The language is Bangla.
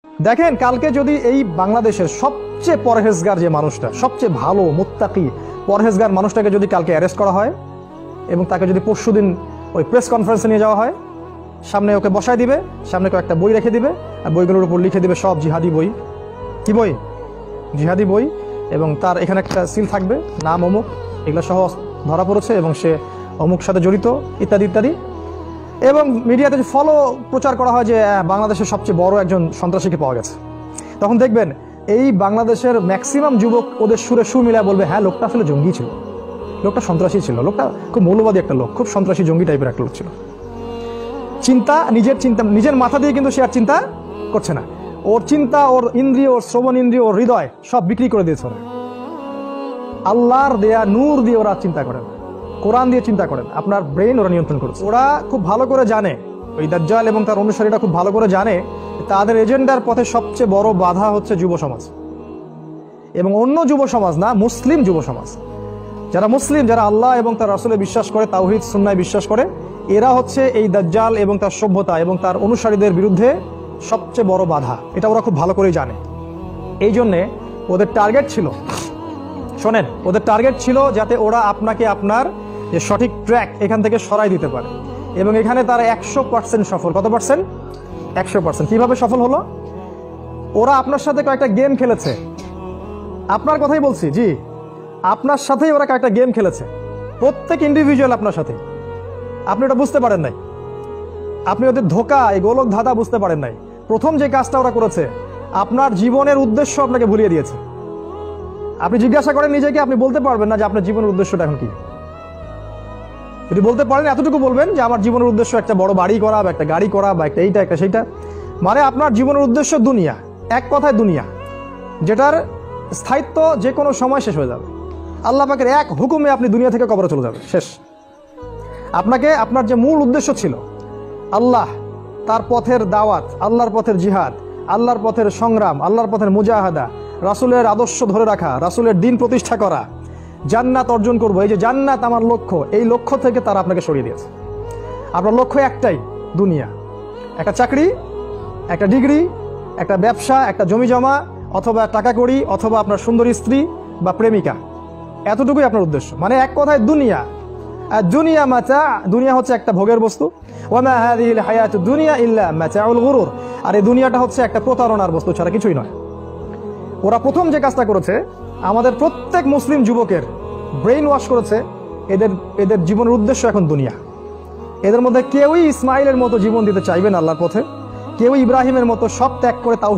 দেখেন কালকে যদি এই বাংলাদেশের সবচেয়ে পরহেজগার যে মানুষটা, সবচেয়ে ভালো মুত্তাকি পরহেজগার মানুষটাকে যদি কালকে অ্যারেস্ট করা হয় এবং তাকে যদি পরশুদিন ওই প্রেস কনফারেন্সে নিয়ে যাওয়া হয়, সামনে ওকে বসায় দিবে, সামনে কয়েকটা বই রেখে দিবে আর বইগুলোর উপর লিখে দিবে সব জিহাদি বই। কি বই? জিহাদি বই। এবং তার এখানে একটা সিল থাকবে, নাম অমুক, এগুলো সহ ধরা পড়েছে এবং সে অমুক সাথে জড়িত, ইত্যাদি ইত্যাদি। এবং মিডিয়াতে ফলো প্রচার করা হয় যে বাংলাদেশের সবচেয়ে বড় একজন সন্ত্রাসীকে পাওয়া গেছে। তখন দেখবেন এই বাংলাদেশের ম্যাক্সিমাম যুবক ওদের সুরে সুর মিলায় বলবে, হ্যাঁ লোকটা আসলে জঙ্গি ছিল, লোকটা সন্ত্রাসী ছিল, লোকটা খুব মৌলবাদী একটা লোক, খুব সন্ত্রাসী জঙ্গি টাইপের একটা লোক ছিল। চিন্তা নিজের মাথা দিয়ে কিন্তু সে আর চিন্তা করছে না। ওর চিন্তা, ওর ইন্দ্রিয়, ওর শ্রবণ ইন্দ্রিয়, ওর হৃদয় সব বিক্রি করে দিয়েছে ওরা। আল্লাহর দেয়া নূর দিয়ে ওরা চিন্তা করেন, কোরআন দিয়ে চিন্তা করেন। আপনার ব্রেন ওরা নিয়ন্ত্রণ করেছে। ওরা খুব ভালো করে জানে, ওই দাজ্জাল এবং তার অনুসারীরা খুব ভালো করে জানে তাদের এজেন্ডার পথে সবচেয়ে বড় বাধা হচ্ছে যুব সমাজ। এবং অন্য যুব সমাজ না, মুসলিম যুব সমাজ, যারা মুসলিম, যারা আল্লাহ এবং তার রাসূলে বিশ্বাস করে, তাওহীদ সুন্নায় বিশ্বাস করে, এরা হচ্ছে এই দাজ্জাল এবং তার সভ্যতা এবং তার অনুসারীদের বিরুদ্ধে সবচেয়ে বড় বাধা। এটা ওরা খুব ভালো করেই জানে। এই জন্যে ওদের টার্গেট ছিল, শোনেন, ওদের টার্গেট ছিল যাতে ওরা আপনাকে আপনার যে সঠিক ট্র্যাক এখান থেকে সরাই দিতে পারে। এবং এখানে তারা 100% সফল। কত পার্সেন্ট? 100%। কিভাবে সফল হলো? ওরা আপনার সাথে কয়েকটা গেম খেলেছে। আপনার কথাই বলছি, জি, আপনার সাথেই ওরা কয়েকটা গেম খেলেছে, প্রত্যেক ইন্ডিভিজুয়াল আপনার সাথে। আপনি ওটা বুঝতে পারেন নাই, আপনি ওদের ধোঁকা, এই গোলক ধাঁধা বুঝতে পারেন নাই। প্রথম যে কাজটা ওরা করেছে, আপনার জীবনের উদ্দেশ্য আপনাকে ভুলিয়ে দিয়েছে। আপনি জিজ্ঞাসা করেন নিজেকে, আপনি বলতে পারবেন না যে আপনার জীবনের উদ্দেশ্যটা এখন কি। যদি বলতে পারেন, এতটুকু বলবেন যে আমার জীবনের উদ্দেশ্য একটা বড় বাড়ি করা বা একটা গাড়ি করা বা একটা এইটা একটা সেইটা। মানে আপনার জীবনের উদ্দেশ্য দুনিয়া, এক কথায় দুনিয়া, যেটার স্থায়িত্ব যে কোনো সময় শেষ হয়ে যাবে। আল্লাহ পাকের এক হুকুমে আপনি দুনিয়া থেকে কবরে চলে যাবে, শেষ। আপনাকে আপনার যে মূল উদ্দেশ্য ছিল, আল্লাহ, তার পথের দাওয়াত, আল্লাহর পথের জিহাদ, আল্লাহর পথের সংগ্রাম, আল্লাহর পথের মুজাহাদা, রাসূলের আদর্শ ধরে রাখা, রাসূলের দ্বীন প্রতিষ্ঠা করা, জান্নাত অর্জন করবো, এই যে জান্নাত আমার লক্ষ্য, এই লক্ষ্য থেকে তারা আপনাকে সরিয়ে দিয়েছে। আপনার লক্ষ্য একটাই, দুনিয়া, একটা চাকরি, একটা ডিগ্রি, একটা ব্যবসা, একটা জমি জমা, অথবা টাকা কড়ি, অথবা আপনার সুন্দরী স্ত্রী বা প্রেমিকা, এতটুকুই আপনার উদ্দেশ্য। মানে এক কথায় দুনিয়া। আর দুনিয়া মাতা, দুনিয়া হচ্ছে একটা ভোগের বস্তু। ওয়ামা হাযিহিল হায়াতুদ দুনিয়া ইল্লা মাতাউল গুরুর। আর এই দুনিয়াটা হচ্ছে একটা প্রতারণার বস্তু ছাড়া কিছুই নয়। ওরা প্রথম যে কাজটা করেছে, আমাদের প্রত্যেক মুসলিম যুবকের ব্রেইন ওয়াশ করেছে। এদের জীবনের উদ্দেশ্য এখন দুনিয়া। এদের মধ্যে কেউই ইসমাইলের মতো জীবন দিতে চাইবে না আল্লাহর পথে, কেউই ইব্রাহিমের মতো সব ত্যাগ করে তাও